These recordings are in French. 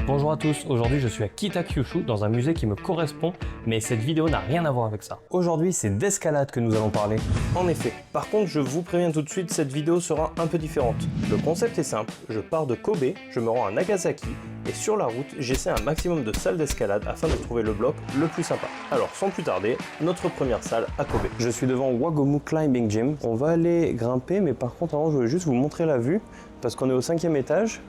Bonjour à tous, aujourd'hui je suis à Kitakyushu dans un musée qui me correspond, mais cette vidéo n'a rien à voir avec ça. Aujourd'hui c'est d'escalade que nous allons parler. En effet, par contre je vous préviens tout de suite, cette vidéo sera un peu différente. Le concept est simple, je pars de Kobe, je me rends à Nagasaki, et sur la route j'essaie un maximum de salles d'escalade afin de trouver le bloc le plus sympa. Alors sans plus tarder, notre première salle à Kobe. Je suis devant Wagomu Climbing Gym, on va aller grimper, mais par contre avant je voulais juste vous montrer la vue, parce qu'on est au 5e étage.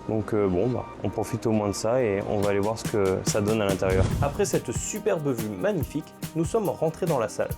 Donc on profite au moins de ça et on va aller voir ce que ça donne à l'intérieur. Après cette superbe vue magnifique, nous sommes rentrés dans la salle.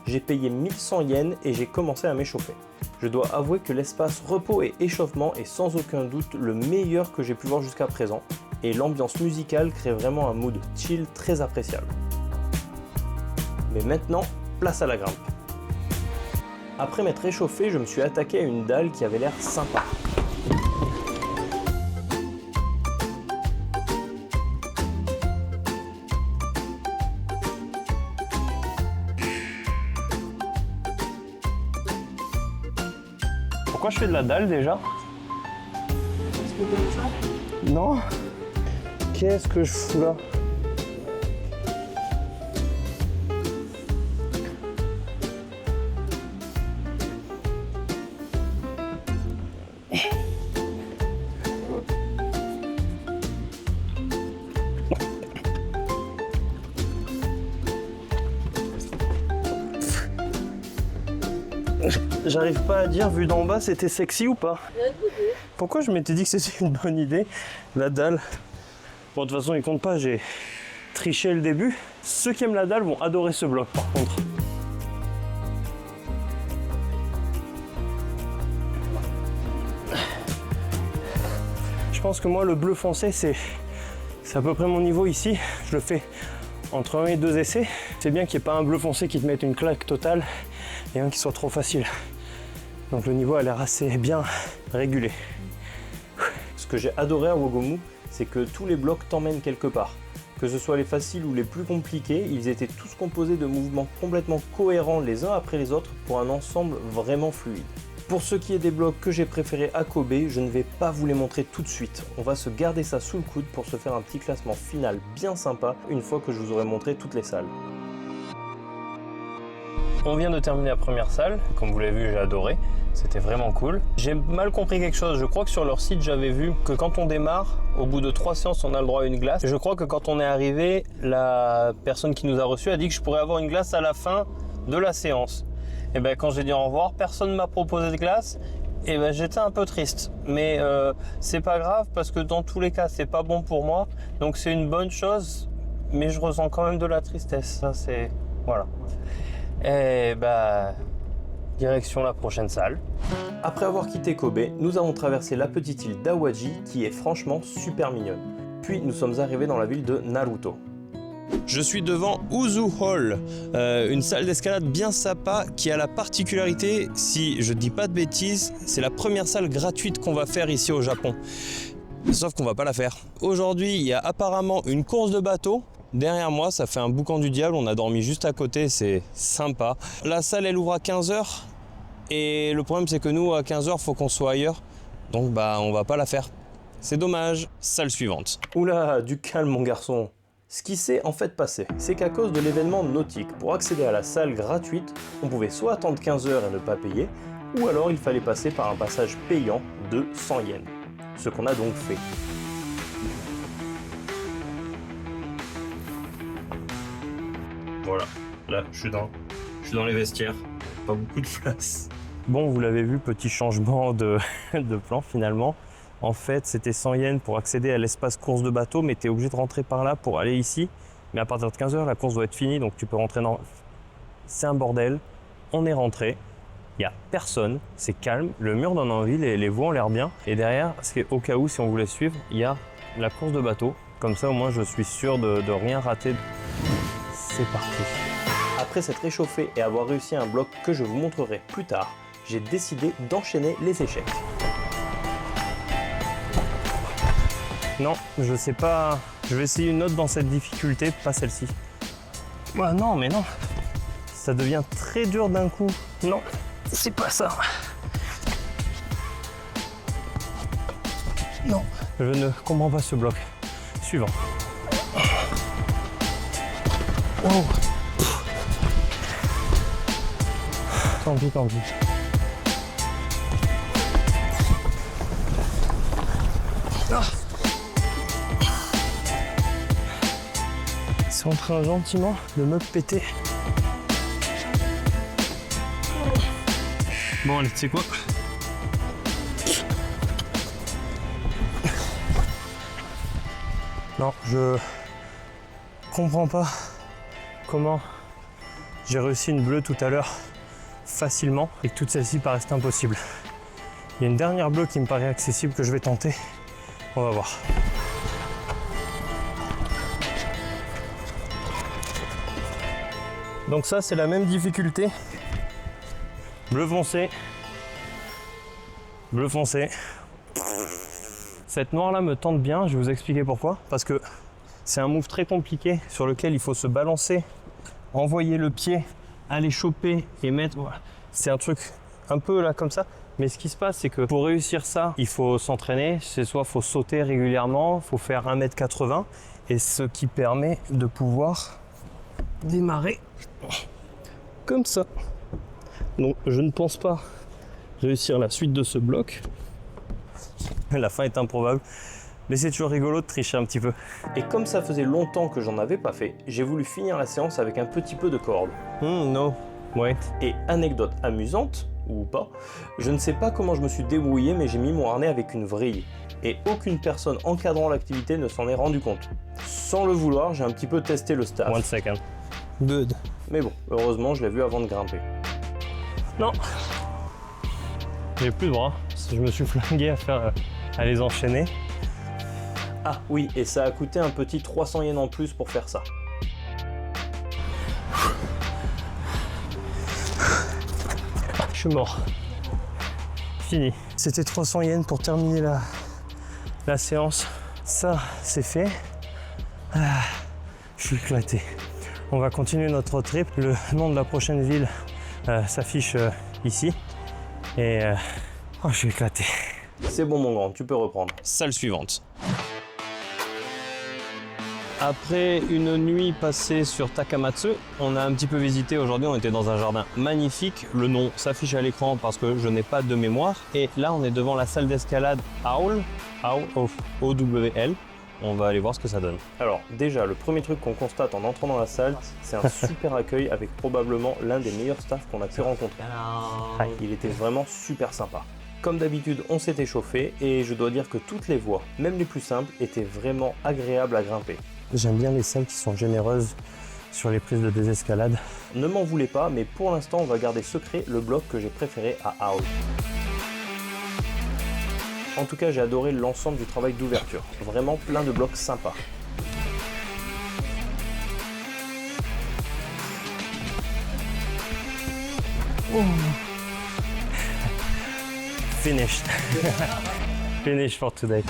J'ai payé 1100 yens et j'ai commencé à m'échauffer. Je dois avouer que l'espace repos et échauffement est sans aucun doute le meilleur que j'ai pu voir jusqu'à présent et l'ambiance musicale crée vraiment un mood chill très appréciable. Mais maintenant, place à la grimpe. Après m'être échauffé, je me suis attaqué à une dalle qui avait l'air sympa. Pourquoi je fais de la dalle déjà? Non. Qu'est-ce que je fous là? J'arrive pas à dire, vu d'en bas, c'était sexy ou pas? Pourquoi je m'étais dit que c'était une bonne idée, la dalle? Bon, de toute façon, il compte pas, j'ai triché le début. Ceux qui aiment la dalle vont adorer ce bloc, par contre. Je pense que moi, le bleu foncé, c'est à peu près mon niveau ici. Je le fais entre 1 et 2 essais. C'est bien qu'il n'y ait pas un bleu foncé qui te mette une claque totale et un qui soit trop facile. Donc le niveau a l'air assez bien régulé. Ce que j'ai adoré à Wagomu, c'est que tous les blocs t'emmènent quelque part. Que ce soit les faciles ou les plus compliqués, ils étaient tous composés de mouvements complètement cohérents les uns après les autres pour un ensemble vraiment fluide. Pour ce qui est des blocs que j'ai préférés à Kobe, je ne vais pas vous les montrer tout de suite. On va se garder ça sous le coude pour se faire un petit classement final bien sympa une fois que je vous aurai montré toutes les salles. On vient de terminer la première salle, comme vous l'avez vu, j'ai adoré, c'était vraiment cool. J'ai mal compris quelque chose, je crois que sur leur site j'avais vu que quand on démarre, au bout de 3 séances on a le droit à une glace. Je crois que quand on est arrivé, la personne qui nous a reçus a dit que je pourrais avoir une glace à la fin de la séance. Et bien quand j'ai dit au revoir, personne ne m'a proposé de glace, et ben j'étais un peu triste. Mais c'est pas grave parce que dans tous les cas c'est pas bon pour moi, donc c'est une bonne chose, mais je ressens quand même de la tristesse, ça c'est... voilà. Et bah, direction la prochaine salle. Après avoir quitté Kobe, nous avons traversé la petite île d'Awaji qui est franchement super mignonne. Puis nous sommes arrivés dans la ville de Naruto. Je suis devant Uzu Hall, une salle d'escalade bien sympa qui a la particularité, si je dis pas de bêtises, c'est la première salle gratuite qu'on va faire ici au Japon. Sauf qu'on va pas la faire. Aujourd'hui, il y a apparemment une course de bateau. Derrière moi, ça fait un boucan du diable, on a dormi juste à côté, c'est sympa. La salle, elle ouvre à 15h, et le problème c'est que nous, à 15h, faut qu'on soit ailleurs, donc bah on va pas la faire. C'est dommage. Salle suivante. Oula, du calme mon garçon. Ce qui s'est en fait passé, c'est qu'à cause de l'événement nautique, pour accéder à la salle gratuite, on pouvait soit attendre 15 heures et ne pas payer, ou alors il fallait passer par un passage payant de 100 yens. Ce qu'on a donc fait. Voilà, là je suis dans les vestiaires, pas beaucoup de place. Bon, vous l'avez vu, petit changement de plan finalement. En fait, c'était 100 yens pour accéder à l'espace course de bateau, mais tu es obligé de rentrer par là pour aller ici. Mais à partir de 15h, la course doit être finie, donc tu peux rentrer dans... C'est un bordel, on est rentré, il n'y a personne, c'est calme, le mur donne envie, les voies ont l'air bien. Et derrière, au cas où, si on voulait suivre, il y a la course de bateau. Comme ça, au moins, je suis sûr de rien rater. C'est parti. Après s'être réchauffé et avoir réussi un bloc que je vous montrerai plus tard, j'ai décidé d'enchaîner les échecs. Non, je sais pas. Je vais essayer une autre dans cette difficulté, pas celle-ci. Ah non, mais non. Ça devient très dur d'un coup. Non, c'est pas ça. Non, je ne comprends pas ce bloc. suivant. Wow. Tant pis, tant pis. Ah. C'est en train gentiment de me péter. Bon allez, tu sais quoi? Non, je comprends pas comment j'ai réussi une bleue tout à l'heure facilement et que toutes celles-ci paraissent impossibles. Il y a une dernière bleue qui me paraît accessible que je vais tenter. On va voir. Donc ça, c'est la même difficulté. Bleu foncé. Bleu foncé. Cette noire-là me tente bien, je vais vous expliquer pourquoi. Parce que c'est un move très compliqué sur lequel il faut se balancer, envoyer le pied, aller choper et mettre... Voilà. C'est un truc un peu là comme ça. Mais ce qui se passe, c'est que pour réussir ça, il faut s'entraîner. C'est soit il faut sauter régulièrement, il faut faire 1,80 m. Et ce qui permet de pouvoir démarrer comme ça. Donc je ne pense pas réussir la suite de ce bloc. La fin est improbable. Mais c'est toujours rigolo de tricher un petit peu. Et comme ça faisait longtemps que j'en avais pas fait, j'ai voulu finir la séance avec un petit peu de corde. No, wait. Et anecdote amusante, ou pas, je ne sais pas comment je me suis débrouillé, mais j'ai mis mon harnais avec une vrille. Et aucune personne encadrant l'activité ne s'en est rendu compte. Sans le vouloir, j'ai un petit peu testé le staff. 1 second. Good. Mais bon, heureusement, je l'ai vu avant de grimper. Non. J'ai plus de bras. Je me suis flingué à les enchaîner. Ah oui, et ça a coûté un petit 300 yens en plus pour faire ça. Je suis mort. Fini. C'était 300 yens pour terminer la séance. Ça, c'est fait. Ah, je suis éclaté. On va continuer notre trip. Le nom de la prochaine ville s'affiche ici. Et oh, je suis éclaté. C'est bon mon grand, tu peux reprendre. Salle suivante. Après une nuit passée sur Takamatsu, on a un petit peu visité. Aujourd'hui, on était dans un jardin magnifique. Le nom s'affiche à l'écran parce que je n'ai pas de mémoire. Et là, on est devant la salle d'escalade Owl, O-W-L. On va aller voir ce que ça donne. Alors déjà, le premier truc qu'on constate en entrant dans la salle, c'est un super accueil avec probablement l'un des meilleurs staffs qu'on a pu rencontrer. Il était vraiment super sympa. Comme d'habitude, on s'est échauffé et je dois dire que toutes les voies, même les plus simples, étaient vraiment agréables à grimper. J'aime bien les salles qui sont généreuses sur les prises de désescalade. Ne m'en voulez pas, mais pour l'instant, on va garder secret le bloc que j'ai préféré à Owl. En tout cas, j'ai adoré l'ensemble du travail d'ouverture. Vraiment plein de blocs sympas. Finished. Finished for today.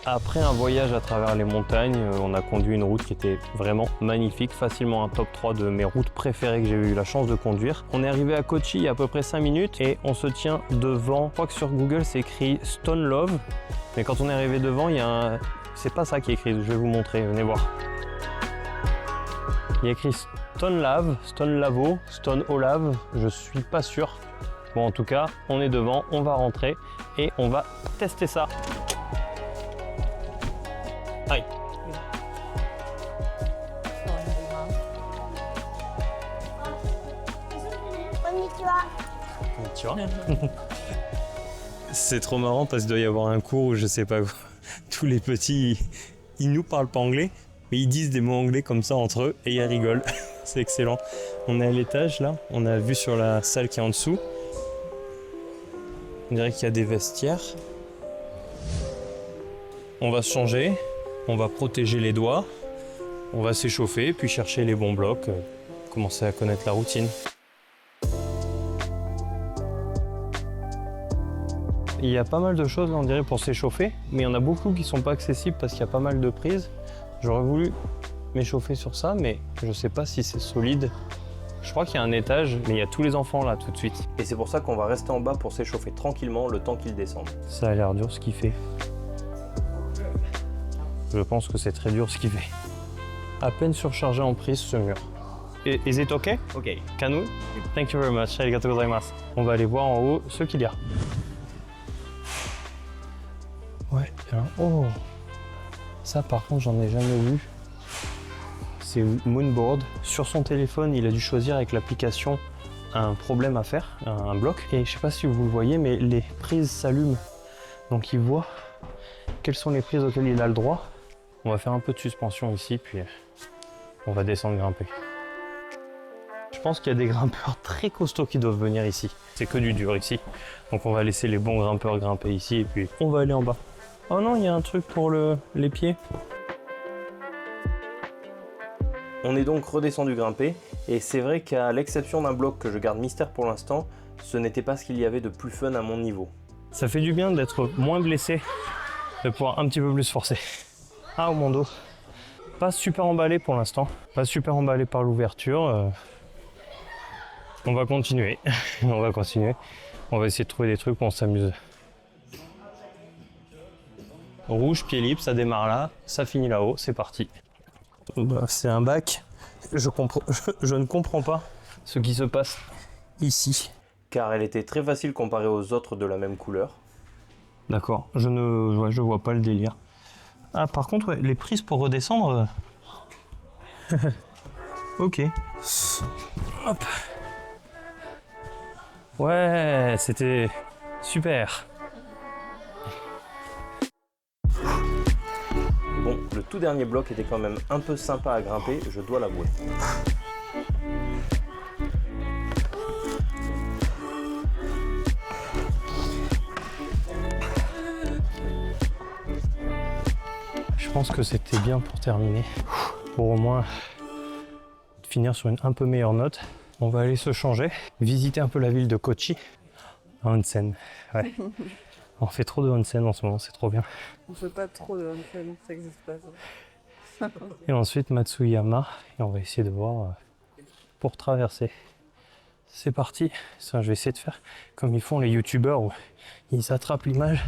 Après un voyage à travers les montagnes, on a conduit une route qui était vraiment magnifique, facilement un top 3 de mes routes préférées que j'ai eu la chance de conduire. On est arrivé à Kochi il y a à peu près 5 minutes et on se tient devant, je crois que sur Google c'est écrit Stone Love, mais quand on est arrivé devant, il y a un... c'est pas ça qui est écrit, je vais vous montrer, venez voir. Il y a écrit Stone Lave, Stone Lavo, Stone Olave, je suis pas sûr. Bon en tout cas, on est devant, on va rentrer et on va tester ça. Aïe. C'est trop marrant parce qu'il doit y avoir un cours où je sais pas quoi. Tous les petits, ils nous parlent pas anglais, mais ils disent des mots anglais comme ça entre eux et ils rigolent. C'est excellent. On est à l'étage là, on a vu sur la salle qui est en dessous. On dirait qu'il y a des vestiaires. On va se changer. On va protéger les doigts, on va s'échauffer, puis chercher les bons blocs, commencer à connaître la routine. Il y a pas mal de choses, on dirait, pour s'échauffer, mais il y en a beaucoup qui ne sont pas accessibles parce qu'il y a pas mal de prises. J'aurais voulu m'échauffer sur ça, mais je ne sais pas si c'est solide Je crois qu'il y a un étage, mais il y a tous les enfants là tout de suite. Et c'est pour ça qu'on va rester en bas pour s'échauffer tranquillement le temps qu'ils descendent. Ça a l'air dur ce qu'il fait. Je pense que c'est très dur ce qu'il fait. À peine surchargé en prise ce mur. Is it okay? Ok. Can we? Thank you very much. Arigatou gozaimasu. On va aller voir en haut ce qu'il y a. Ouais, alors, oh. Ça par contre j'en ai jamais vu. C'est Moonboard. Sur son téléphone, il a dû choisir avec l'application un problème à faire, un bloc. Et je sais pas si vous le voyez, mais les prises s'allument. Donc il voit quelles sont les prises auxquelles il a le droit. On va faire un peu de suspension ici, puis on va descendre grimper. Je pense qu'il y a des grimpeurs très costauds qui doivent venir ici. C'est que du dur ici. Donc on va laisser les bons grimpeurs grimper ici et puis on va aller en bas. Oh non, il y a un truc pour les pieds. On est donc redescendu grimper, et c'est vrai qu'à l'exception d'un bloc que je garde mystère pour l'instant, ce n'était pas ce qu'il y avait de plus fun à mon niveau. Ça fait du bien d'être moins blessé, de pouvoir un petit peu plus forcer. Ah, mon dos. Pas super emballé pour l'instant, pas super emballé par l'ouverture. On va continuer, on va continuer. On va essayer de trouver des trucs où on s'amuse. Rouge, pied libre, ça démarre là, ça finit là-haut, c'est parti. Bah, c'est un bac, je ne comprends pas ce qui se passe ici. Car elle était très facile comparée aux autres de la même couleur. D'accord, je vois pas le délire. Ah, par contre, ouais, les prises pour redescendre... Ok. Hop. Ouais, c'était super. Bon, le tout dernier bloc était quand même un peu sympa à grimper, je dois l'avouer. Je pense que c'était bien pour terminer. Pour au moins finir sur une un peu meilleure note. On va aller se changer, visiter un peu la ville de Kochi. Onsen, ouais. On fait trop de onsen en ce moment, c'est trop bien. On fait pas trop de onsen, ça existe pas ça. Et ensuite Matsuyama, et on va essayer de voir pour traverser. C'est parti, ça, je vais essayer de faire comme ils font les youtubeurs où ils attrapent l'image.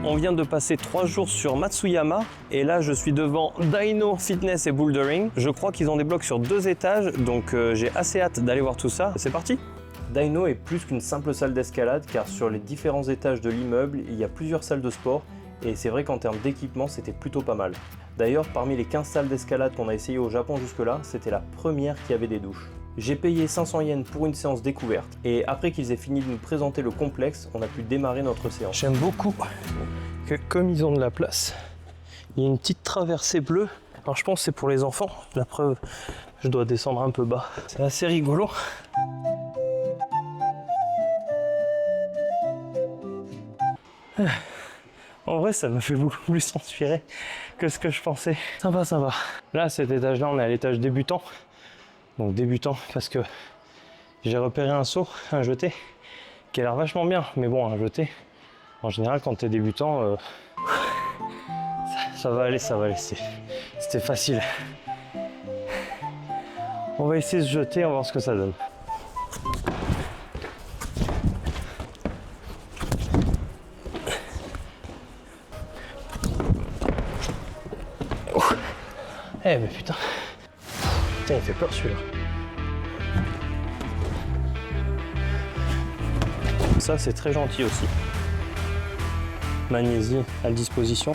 On vient de passer 3 jours sur Matsuyama et là je suis devant Dino Fitness et Bouldering. Je crois qu'ils ont des blocs sur 2 étages, donc j'ai assez hâte d'aller voir tout ça. C'est parti! Dino est plus qu'une simple salle d'escalade car sur les différents étages de l'immeuble, il y a plusieurs salles de sport et c'est vrai qu'en termes d'équipement, c'était plutôt pas mal. D'ailleurs, parmi les 15 salles d'escalade qu'on a essayé au Japon jusque-là, c'était la première qui avait des douches. J'ai payé 500 yens pour une séance découverte et après qu'ils aient fini de nous présenter le complexe, on a pu démarrer notre séance. J'aime beaucoup que comme ils ont de la place, il y a une petite traversée bleue. Alors je pense que c'est pour les enfants, la preuve, je dois descendre un peu bas. C'est assez rigolo. En vrai, ça m'a fait beaucoup plus transpirer que ce que je pensais. Sympa, sympa. Là, cet étage-là, on est à l'étage débutant. Donc débutant parce que j'ai repéré un saut, un jeté, qui a l'air vachement bien. Mais bon, un jeté, en général, quand t'es débutant, ça va aller, ça va aller. C'était facile. On va essayer de se jeter, on va voir ce que ça donne. Eh mais putain, il fait peur celui-là. Ça c'est très gentil aussi. Magnésie à disposition.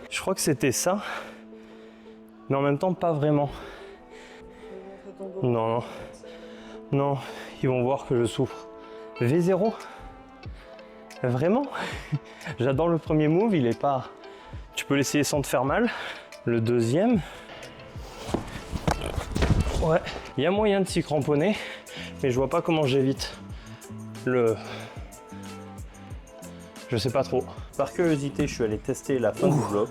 Je crois que c'était ça, mais en même temps pas vraiment. Non, non, ils vont voir que je souffre. V0? Vraiment? J'adore le premier move, il est pas... Tu peux l'essayer sans te faire mal. Le deuxième... Ouais, il y a moyen de s'y cramponner, mais je vois pas comment j'évite le... Je sais pas trop. Par curiosité, je suis allé tester la fin du bloc.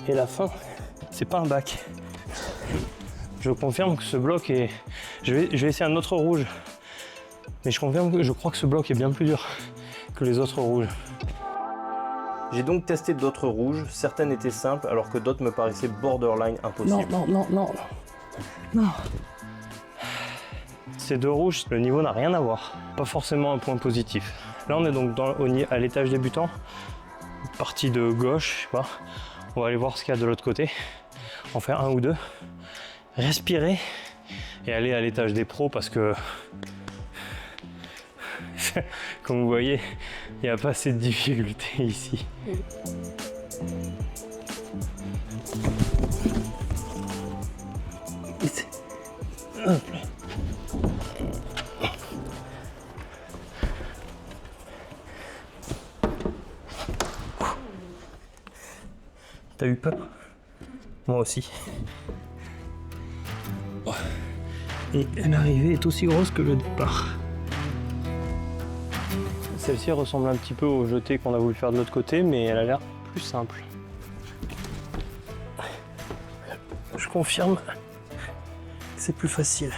Et la fin, c'est pas un bac. Je confirme que ce bloc est... Je vais essayer un autre rouge. Mais je confirme que je crois que ce bloc est bien plus dur que les autres rouges. J'ai donc testé d'autres rouges, certaines étaient simples alors que d'autres me paraissaient borderline impossibles. Non. Ces deux rouges, le niveau n'a rien à voir. Pas forcément un point positif. Là, on est donc à l'étage débutant, partie de gauche, je sais pas. On va aller voir ce qu'il y a de l'autre côté, en faire un ou deux, respirer et aller à l'étage des pros parce que, comme vous voyez, il n'y a pas assez de difficultés ici. T'as eu peur? Moi aussi. Et l'arrivée est aussi grosse que le départ. Celle-ci ressemble un petit peu au jeté qu'on a voulu faire de l'autre côté, mais elle a l'air plus simple. Je confirme que c'est plus facile.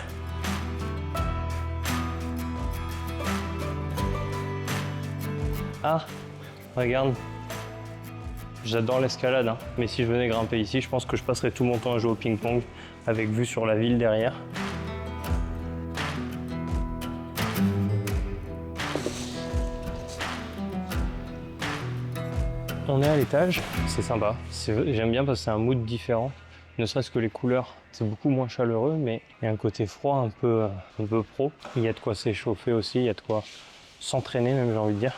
Ah, regarde. J'adore l'escalade, hein. Mais si je venais grimper ici, je pense que je passerais tout mon temps à jouer au ping-pong avec vue sur la ville derrière. On est à l'étage, c'est sympa. J'aime bien parce que c'est un mood différent. Ne serait-ce que les couleurs, c'est beaucoup moins chaleureux, mais il y a un côté froid un peu pro. Il y a de quoi s'échauffer aussi, il y a de quoi s'entraîner même, j'ai envie de dire.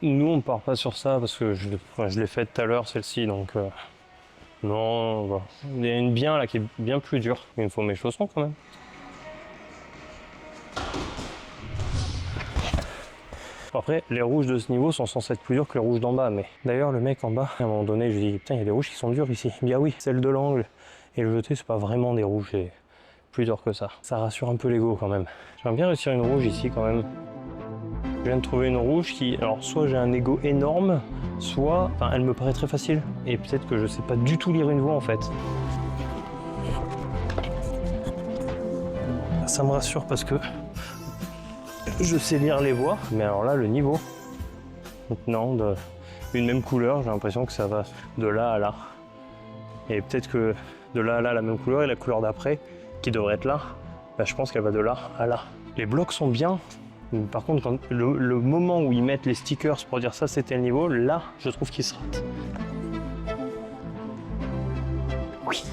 Nous, on part pas sur ça parce que je l'ai faite tout à l'heure, celle-ci, donc non, bah. Il y a une bien là qui est bien plus dure. Il me faut mes chaussons quand même. Après, les rouges de ce niveau sont censés être plus durs que les rouges d'en bas, mais d'ailleurs, le mec en bas, à un moment donné, je lui dis putain, il y a des rouges qui sont durs ici. Il me dit ah oui, celle de l'angle et le jeté, c'est pas vraiment des rouges, c'est plus dur que ça. Ça rassure un peu l'ego quand même. J'aimerais bien réussir une rouge ici quand même. Je viens de trouver une rouge qui, alors soit j'ai un ego énorme, soit elle me paraît très facile. Et peut-être que je sais pas du tout lire une voie en fait. Ça me rassure parce que je sais lire les voies, mais alors là, le niveau, non, une même couleur, j'ai l'impression que ça va de là à là. Et peut-être que de là à là, la même couleur, et la couleur d'après, qui devrait être là, bah, je pense qu'elle va de là à là. Les blocs sont bien. Par contre, quand le moment où ils mettent les stickers pour dire ça c'était le niveau, là je trouve qu'ils se ratent. Oui.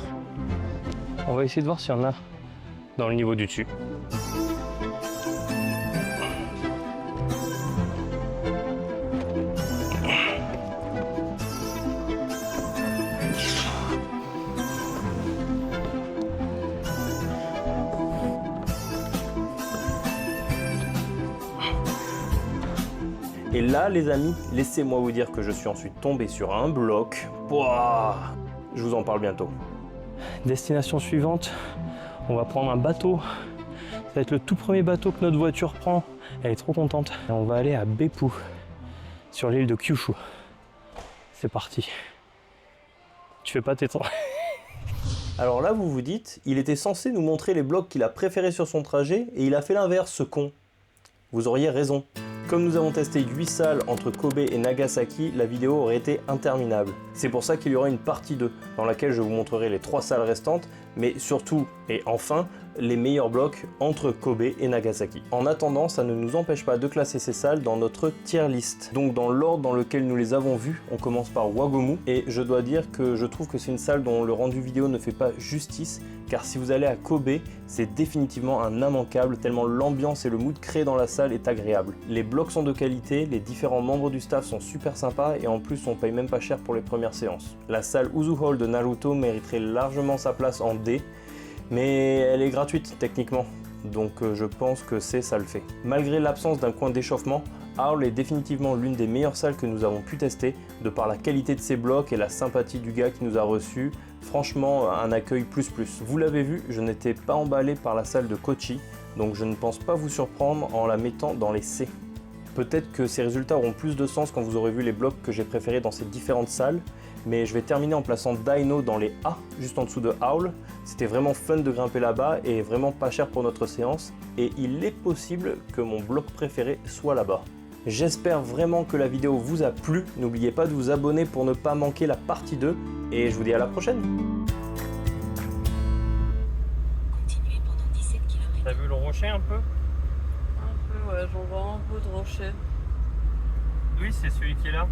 On va essayer de voir s'il y en a dans le niveau du dessus. Et là, les amis, laissez-moi vous dire que je suis ensuite tombé sur un bloc. Pouah, je vous en parle bientôt. Destination suivante, on va prendre un bateau. Ça va être le tout premier bateau que notre voiture prend. Elle est trop contente. Et on va aller à Beppu, sur l'île de Kyushu. C'est parti. Tu fais pas tes temps. Alors là, vous vous dites, il était censé nous montrer les blocs qu'il a préférés sur son trajet et il a fait l'inverse, ce con. Vous auriez raison. Comme nous avons testé 8 salles entre Kobe et Nagasaki, la vidéo aurait été interminable. C'est pour ça qu'il y aura une partie 2, dans laquelle je vous montrerai les 3 salles restantes, mais surtout, et enfin, les meilleurs blocs entre Kobe et Nagasaki. En attendant, ça ne nous empêche pas de classer ces salles dans notre tier list. Donc dans l'ordre dans lequel nous les avons vues, on commence par Wagomu, et je dois dire que je trouve que c'est une salle dont le rendu vidéo ne fait pas justice, car si vous allez à Kobe, c'est définitivement un immanquable, tellement l'ambiance et le mood créé dans la salle est agréable. Les blocs sont de qualité, les différents membres du staff sont super sympas, et en plus on paye même pas cher pour les premières séances. La salle Uzu Hall de Naruto mériterait largement sa place en D, mais elle est gratuite techniquement, donc je pense que ça le fait. Malgré l'absence d'un coin d'échauffement, Howl est définitivement l'une des meilleures salles que nous avons pu tester, de par la qualité de ses blocs et la sympathie du gars qui nous a reçus. Franchement, un accueil plus. Vous l'avez vu, je n'étais pas emballé par la salle de Kochi, donc je ne pense pas vous surprendre en la mettant dans les C. Peut-être que ces résultats auront plus de sens quand vous aurez vu les blocs que j'ai préférés dans ces différentes salles, mais je vais terminer en plaçant Dino dans les A, juste en dessous de Howl. C'était vraiment fun de grimper là-bas et vraiment pas cher pour notre séance, et il est possible que mon bloc préféré soit là-bas. J'espère vraiment que la vidéo vous a plu, n'oubliez pas de vous abonner pour ne pas manquer la partie 2, et je vous dis à la prochaine. Continuez pendant 17 km. T'as vu le rocher un peu? Un peu, ouais, j'en vois un peu de rocher. Oui, c'est celui qui est là.